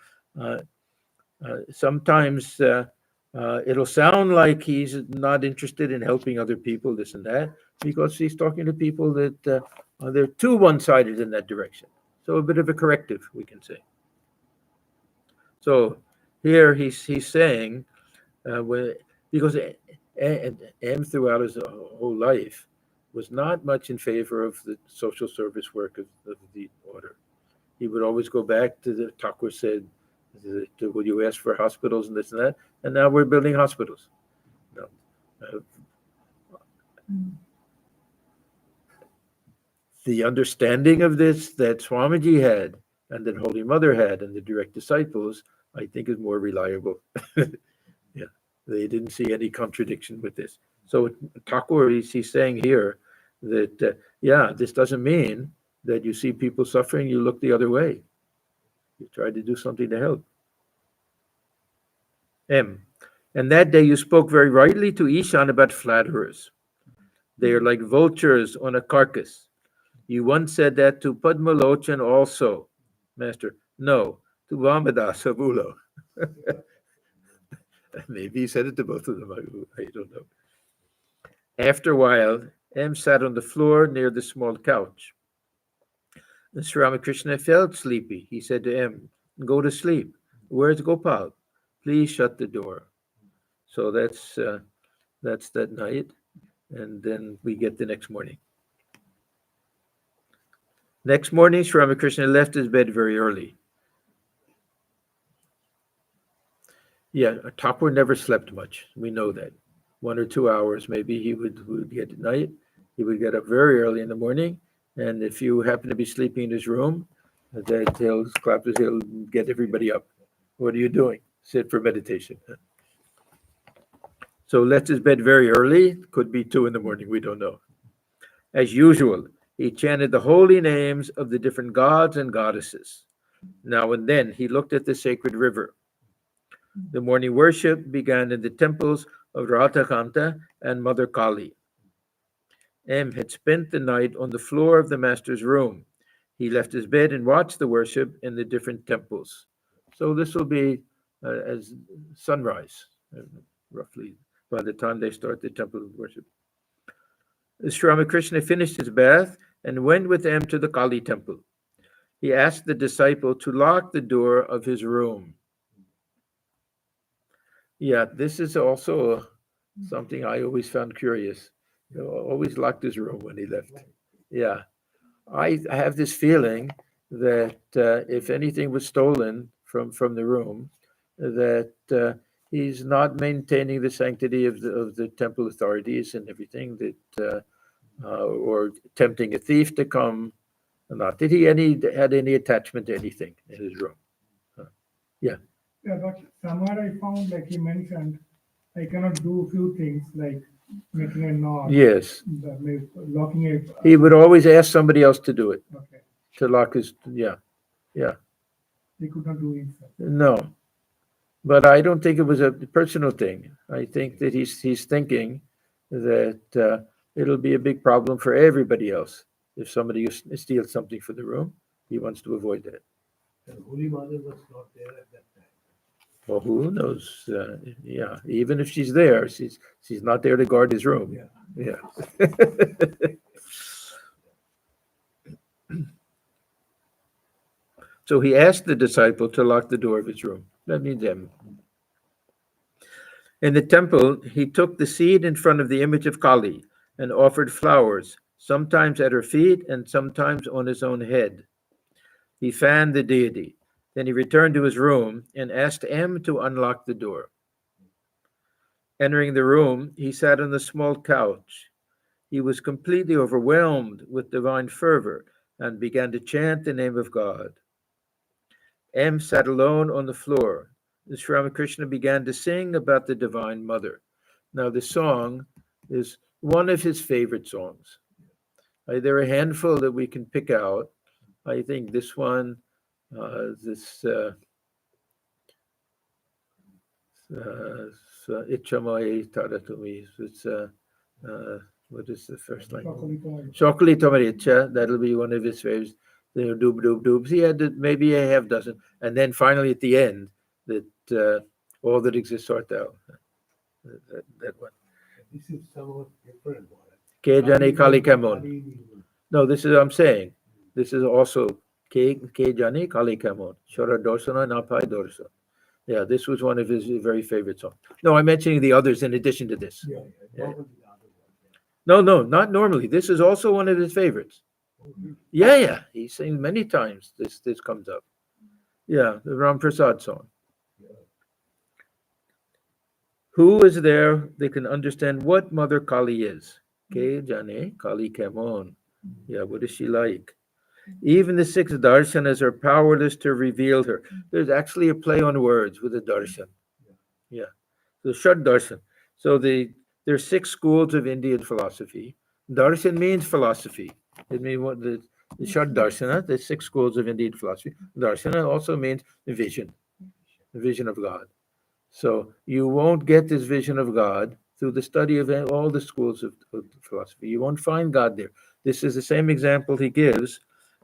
sometimes it'll sound like he's not interested in helping other people, this and that, because he's talking to people that they're too one-sided in that direction. So a bit of a corrective, we can say. So here he's saying, because M throughout his whole life was not much in favor of the social service work of the order. He would always go back to the Thakur said, "Would you ask for hospitals and this and that?" And now we're building hospitals. No. The understanding of this that Swamiji had and that Holy Mother had and the direct disciples, I think, is more reliable. Yeah, they didn't see any contradiction with this. So Thakur, he's saying here that, yeah, this doesn't mean that you see people suffering, you look the other way. You try to do something to help. M. And that day you spoke very rightly to Ishan about flatterers. They are like vultures on a carcass. You once said that to Padmalochan also, Master. No, to Vamadas of Ulo. Maybe he said it to both of them. I don't know. After a while, M sat on the floor near the small couch. And Sri Ramakrishna felt sleepy. He said to M, "Go to sleep. Where's Gopal? Please shut the door." So that's that night. And then we get the next morning. Next morning, Sri Ramakrishna left his bed very early. Yeah, Thakur never slept much. We know that. 1 or 2 hours, maybe he would get at night. He would get up very early in the morning. And if you happen to be sleeping in his room, that he'll get everybody up. What are you doing? Sit for meditation. So left his bed very early. Could be 2 in the morning. We don't know. As usual, he chanted the holy names of the different gods and goddesses. Now and then he looked at the sacred river. The morning worship began in the temples of Radhakanta and Mother Kali. M had spent the night on the floor of the master's room. He left his bed and watched the worship in the different temples. So this will be as sunrise, roughly, by the time they start the temple worship. Sri Ramakrishna finished his bath and went with them to the Kali temple. He asked the disciple to lock the door of his room. Yeah, this is also something I always found curious. He always locked his room when he left. Yeah, I have this feeling that if anything was stolen from the room, that he's not maintaining the sanctity of the temple authorities and everything, that or tempting a thief to come. Not that he had any attachment to anything in his room. Yeah. Yeah, but somewhere I found, like he mentioned, I cannot do few things like making a knot. Yes. Locking it. He would always ask somebody else to do it. Okay. To lock his, yeah. He could not do it. No. But I don't think it was a personal thing. I think that he's thinking that it'll be a big problem for everybody else if somebody steals something from the room. He wants to avoid that. The Holy Mother was not there at that time. Well, who knows? Yeah, even if she's there, she's not there to guard his room. Yeah. Yeah. So he asked the disciple to lock the door of his room. That means him. In the temple, he took the seat in front of the image of Kali and offered flowers, sometimes at her feet and sometimes on his own head. He fanned the deity. Then he returned to his room and asked M to unlock the door. Entering the room, he sat on the small couch. He was completely overwhelmed with divine fervor and began to chant the name of God. M sat alone on the floor. Sri Ramakrishna began to sing about the Divine Mother. Now, this song is one of his favorite songs. There are a handful that we can pick out. I think this one, Ichamai Taratumi. It's what is the first line? Shokali Tomaricha. That'll be one of his favorites. Doob doob doobs. He had maybe a half dozen, and then finally at the end, that all that exists art thou. That one. This is somewhat different one. Ke jane kali kamon. No, this is I'm saying. This is also Ke jane kali kamon. Shora dorsana napai dorsa. Yeah, this was one of his very favorite songs. No, I'm mentioning the others in addition to this. Yeah. Yeah. Normally the other one. No, not normally. This is also one of his favorites. Oh, really? Yeah. He sings many times. This comes up. Yeah, the Ram Prasad song. Yeah. Who is there that can understand what Mother Kali is? Ke jane Kali kemon. Yeah, what is she like? Even the six darshanas are powerless to reveal her. There's actually a play on words with the darshan. Yeah. The Shad Darshan. So there's six schools of Indian philosophy. Darshan means philosophy. It means what the Shad Darshana, the six schools of Indian philosophy. Darshana also means vision, the vision of God. So you won't get this vision of God through the study of all the schools of philosophy. You won't find God there. This is the same example he gives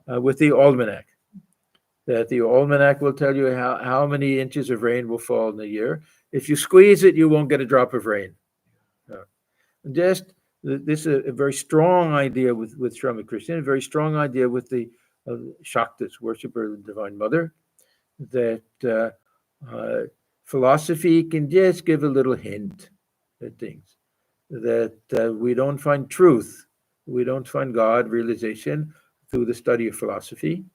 with the almanac. That the almanac will tell you how many inches of rain will fall in a year. If you squeeze it, you won't get a drop of rain. Just this is a very strong idea with Sri Ramakrishna, a very strong idea with the Shaktas, worshiper of the Divine Mother, that philosophy can just give a little hint at things, that we don't find truth, we don't find God, realization through the study of philosophy.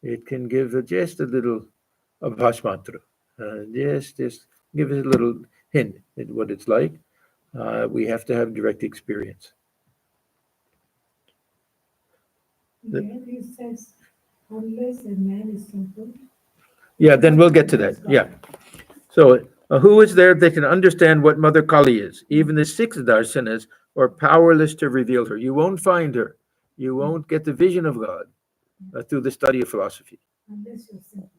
It can give just a little abhas mantra, just give us a little hint at what it's like. We have to have direct experience. There he says, unless a man is simple. Yeah, then we'll get to that. Yeah. So, who is there that can understand what Mother Kali is? Even the six darshanas are powerless to reveal her. You won't find her. You won't get the vision of God through the study of philosophy. Unless you're simple.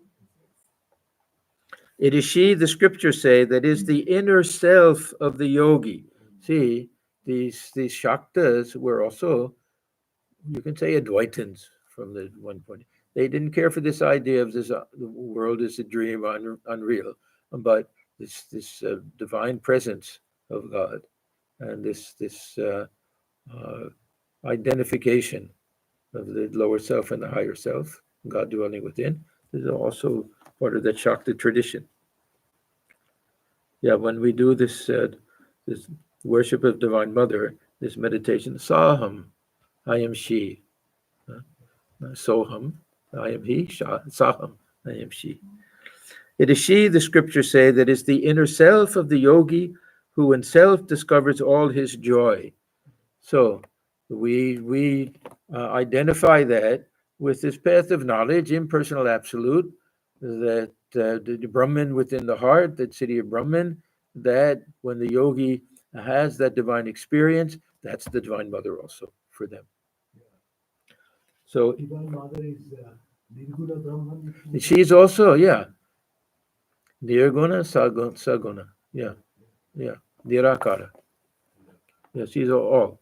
It is she, the scriptures say, that is the inner self of the yogi. See, these Shaktas were also, you can say, Advaitins from the one point. They didn't care for this idea of this the world is a dream, unreal, but this divine presence of God and this identification of the lower self and the higher self, God dwelling within, is also part of that Shakta tradition. Yeah, when we do this worship of Divine Mother, this meditation, Saham, I am she. Soham, I am he. Saham, I am she. It is she, the scriptures say, that is the inner self of the yogi who in self discovers all his joy. So we identify that with this path of knowledge, impersonal absolute, that the Brahman within the heart, that city of Brahman, that when the yogi has that divine experience, that's the Divine Mother also for them. So Divine Mother is Nirguna Brahman. she's also, yeah. Nirguna, Saguna. Yeah. Nirakara. Yes, these are all.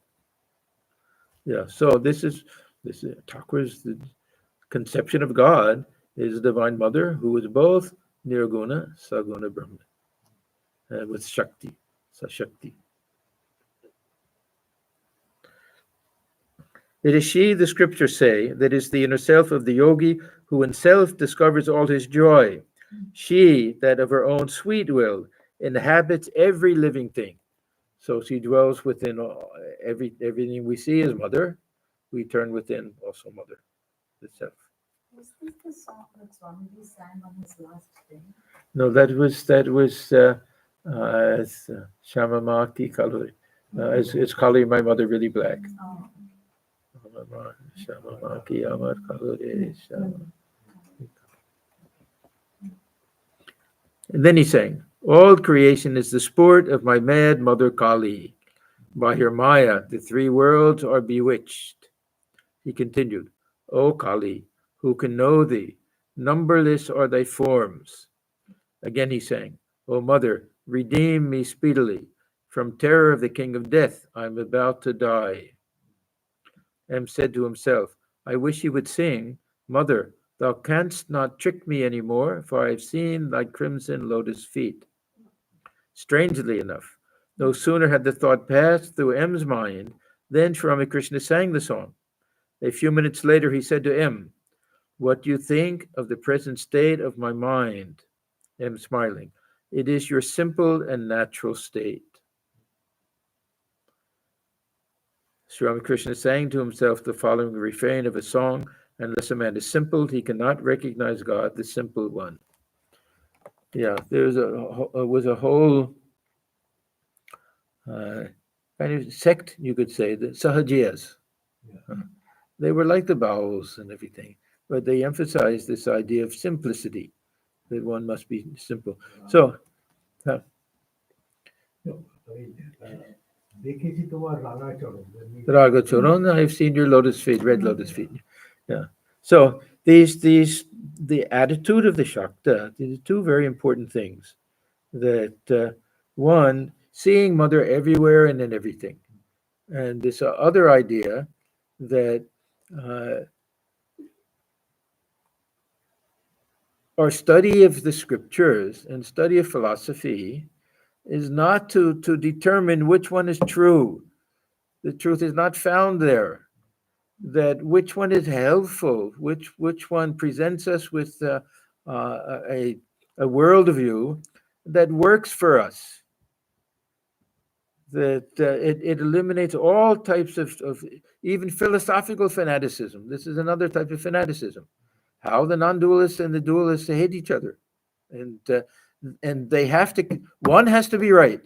Yeah. So this is Thakur's the conception of God is the Divine Mother who is both Nirguna, Saguna Brahman, with Shakti, Sashakti. It is she, the scriptures say, that is the inner self of the yogi who in self discovers all his joy. She, that of her own sweet will, inhabits every living thing. So she dwells within everything we see as mother. We turn within also mother itself. Was this the song that Swamiji sang on his last day? No, that was Shamamati Kaluri. It's Kali, my mother, really black. Oh, Shamamati Amar Kaluri. And then he sang, all creation is the sport of my mad mother Kali. By her Maya, the three worlds are bewitched. He continued, O Kali, who can know thee? Numberless are thy forms. Again he sang, O mother, redeem me speedily. From terror of the king of death, I am about to die. M said to himself, I wish he would sing, Mother, thou canst not trick me any more, for I have seen thy crimson lotus feet. Strangely enough, no sooner had the thought passed through M's mind than Sri Ramakrishna sang the song. A few minutes later, he said to M, what do you think of the present state of my mind? M smiling, it is your simple and natural state. Sri Ramakrishna sang to himself the following refrain of a song, unless a man is simple, he cannot recognize God, the simple one. Yeah, was a whole kind of sect, you could say, the Sahajiyas. They were like the Baus and everything, but they emphasized this idea of simplicity, that one must be simple. So, দেখেছি তোমার রাঙা চরণ Raga Choron, I've seen your lotus feet, red lotus feet. Yeah. So the attitude of the Shakta, these are two very important things. That one, seeing Mother everywhere and in everything, and this other idea that our study of the scriptures and study of philosophy is not to determine which one is true. The truth is not found there. That which one is helpful, which one presents us with a worldview that works for us. That it eliminates all types of even philosophical fanaticism. This is another type of fanaticism. How the non-dualists and the dualists hate each other, and they have to. One has to be right.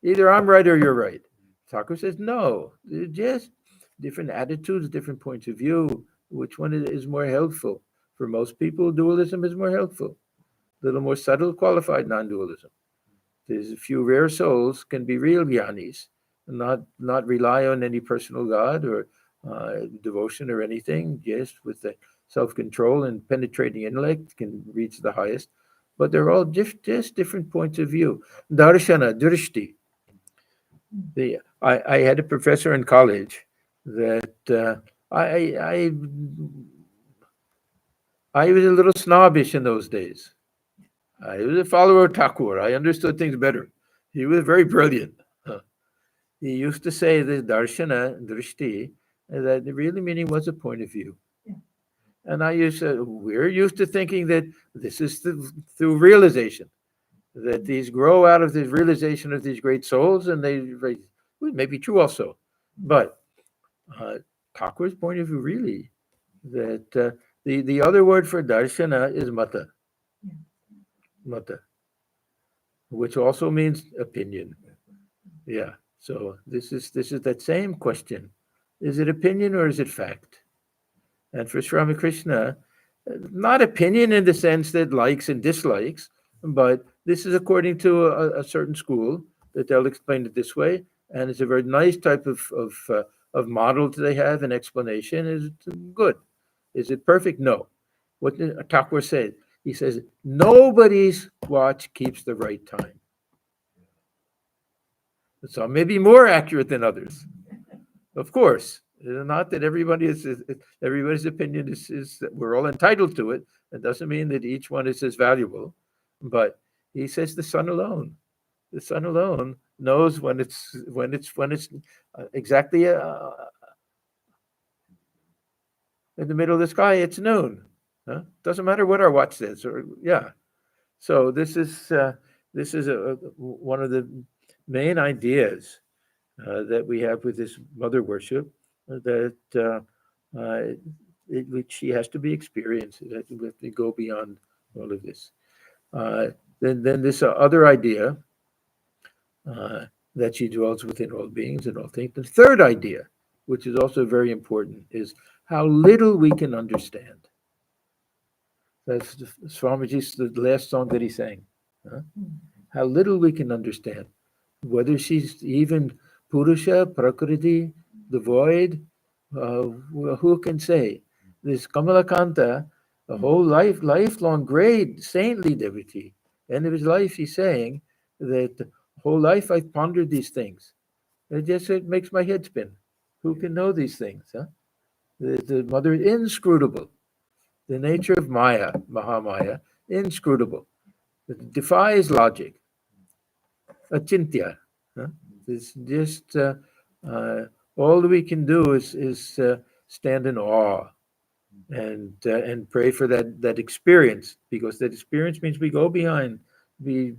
Either I'm right or you're right. Thakur says no. Just different attitudes, different points of view. Which one is more helpful? For most people, dualism is more helpful. A little more subtle, qualified non-dualism. There's a few rare souls can be real jnanis, not rely on any personal God or devotion or anything. Just with the self-control and penetrating intellect can reach the highest. But they're all just different points of view. Darshana, drishti. I had a professor in college that I was a little snobbish in those days. I was a follower of Thakur. I understood things better. He was very brilliant. He used to say this darshana, drishti, that the real meaning was a point of view. And we're used to thinking that this is through realization, that these grow out of this realization of these great souls, and they may be true also. But Thakur's point of view, really, that the other word for darshana is mata. Mata, which also means opinion. Yeah. So this is that same question. Is it opinion or is it fact? And for Sri Ramakrishna, not opinion in the sense that likes and dislikes, but this is according to a certain school that they'll explain it this way. And it's a very nice type of model that they have, an explanation. Is it good? Is it perfect? No. What did Thakur say? He says, nobody's watch keeps the right time. Some may be more accurate than others, of course. Not that everybody's opinion is that we're all entitled to it. It doesn't mean that each one is as valuable. But he says the sun alone knows when it's exactly in the middle of the sky. It's noon. Doesn't matter what our watch says. So this is one of the main ideas that we have with this mother worship, that which she has to be experienced. We have to go beyond all of this. Then this other idea that she dwells within all beings and all things. The third idea, which is also very important, is how little we can understand. That's Swamiji's the last song that he sang. How little we can understand. Whether she's even Purusha, Prakriti, the void, who can say? This Kamalakanta, a whole lifelong great saintly devotee, end of his life he's saying that the whole life I've pondered these things. It makes my head spin. Who can know these things? The mother is inscrutable. The nature of Maya, Mahamaya, inscrutable. It defies logic. Achintya. It's just all we can do is stand in awe and pray for that experience, because that experience means we go beyond the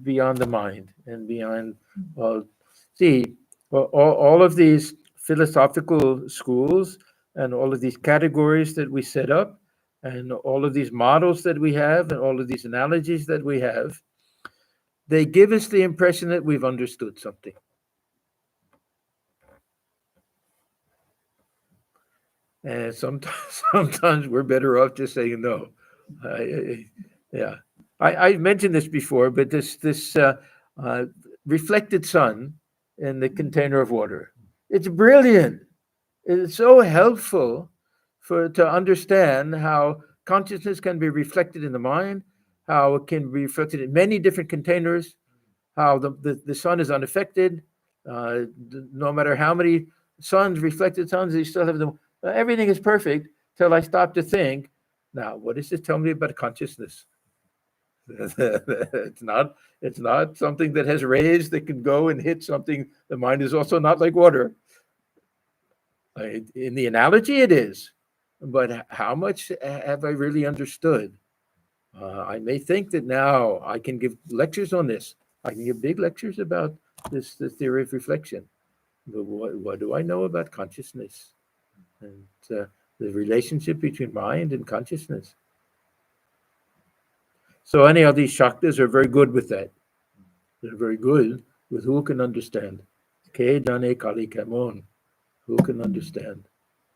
mind and beyond. All of these philosophical schools and all of these categories that we set up and all of these models that we have and all of these analogies that we have, they give us the impression that we've understood something. And sometimes we're better off just saying no. I mentioned this before, but this reflected sun in the container of water, it's brilliant. It's so helpful to understand how consciousness can be reflected in the mind, how it can be reflected in many different containers, how the sun is unaffected. No matter how many reflected suns, you still have them. Everything is perfect till I stop to think, now, what does this tell me about consciousness? It's not something that has rays that can go and hit something. The mind is also not like water. In the analogy, it is. But how much have I really understood? I may think that now I can give lectures on this. I can give big lectures about the theory of reflection. But what do I know about consciousness and the relationship between mind and consciousness? So anyhow, these Shaktas are very good with that. They're very good with who can understand. Ke jane kali kamon, who can understand?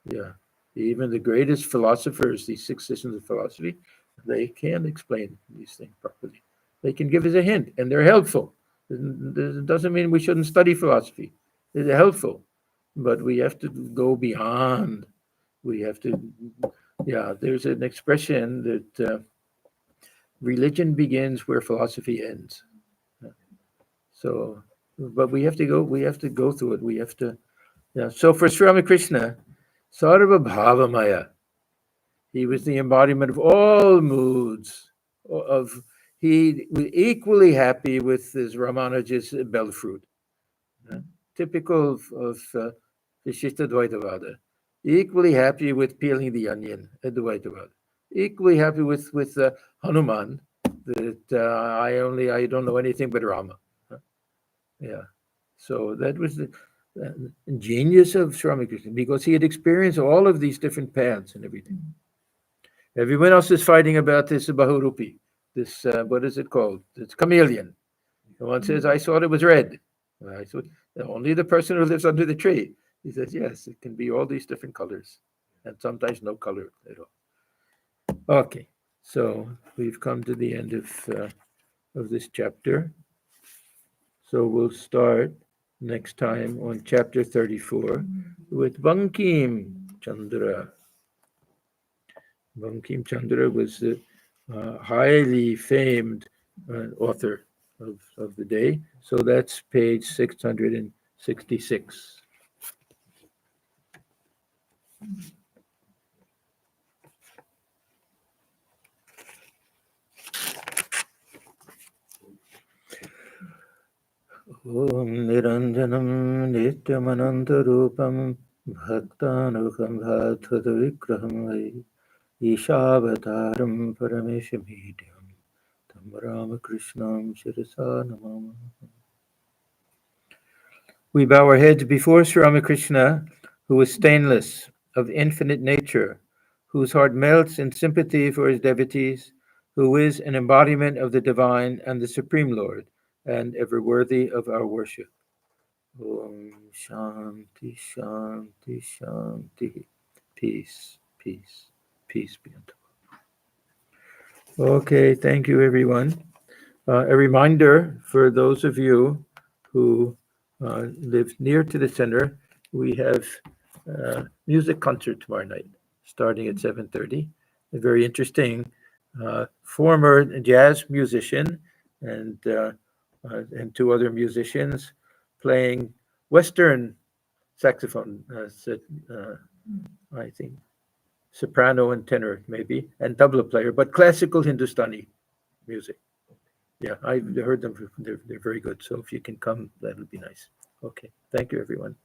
Yeah. Even the greatest philosophers, these 6 systems of philosophy, they can't explain these things properly. They can give us a hint, and they're helpful. It doesn't mean we shouldn't study philosophy. They're helpful, but we have to go beyond. We have to, there's an expression that religion begins where philosophy ends. So, but we have to go through it. We have to, So for Sri Ramakrishna, Sarva Bhavamaya, he was the embodiment of all moods. He was equally happy with his Ramanuja's bell fruit, typical of Vishishta Dvaitavada. Equally happy with peeling the onion at Dvaitavada. Equally happy with Hanuman, that I don't know anything but Rama. So that was the genius of Sri Ramakrishna, because he had experienced all of these different paths and everything. Everyone else is fighting about this Bahurupi, this what is it called? It's chameleon. The one says, I thought it was red. I thought only the person who lives under the tree. He says, yes, it can be all these different colors, and sometimes no color at all. Okay, so we've come to the end of this chapter. So we'll start next time on chapter 34 with Bankim Chandra. Bankim Chandra was highly famed author of the day. So that's page 666. Om Niranjanam Nityamanantarupam Bhaktanukam Bhattva Vigraham Vai Ishavataram Parameshamidhyam Tam Ramakrishnam Shirasa Namah. We bow our heads before Sri Ramakrishna, who is stainless, of infinite nature, whose heart melts in sympathy for his devotees, who is an embodiment of the divine and the Supreme Lord, and ever worthy of our worship. Om Shanti, Shanti, Shanti. Peace, peace, peace be unto all. Okay, thank you, everyone. A reminder for those of you who live near to the center, we have a music concert tomorrow night, starting at 7:30. A very interesting former jazz musician and two other musicians playing Western saxophone, I think soprano and tenor maybe, and tabla player, but classical Hindustani music. Yeah, I've heard them. They're very good. So if you can come, that would be nice. Okay. Thank you, everyone.